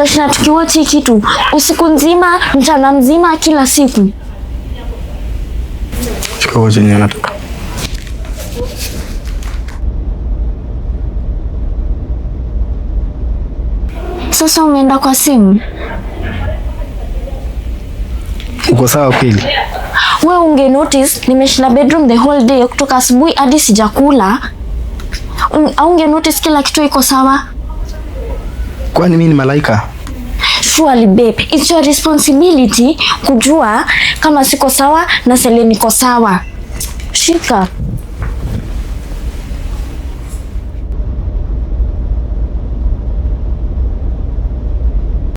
tutashinda tukiwatch kitu usiku nzima, mchana mzima, kila siku. Chukua chenye nataka. Sasa umeenda kwa simu. Uko sawa kweli? Wewe unge notice nimeshinda bedroom the whole day kutoka asubuhi hadi sijakula. Unge notice kila kitu iko sawa. Kwani mimi ni malaika? Surely babe, it's your responsibility kujua kama siko sawa na Sele niko sawa. Shika.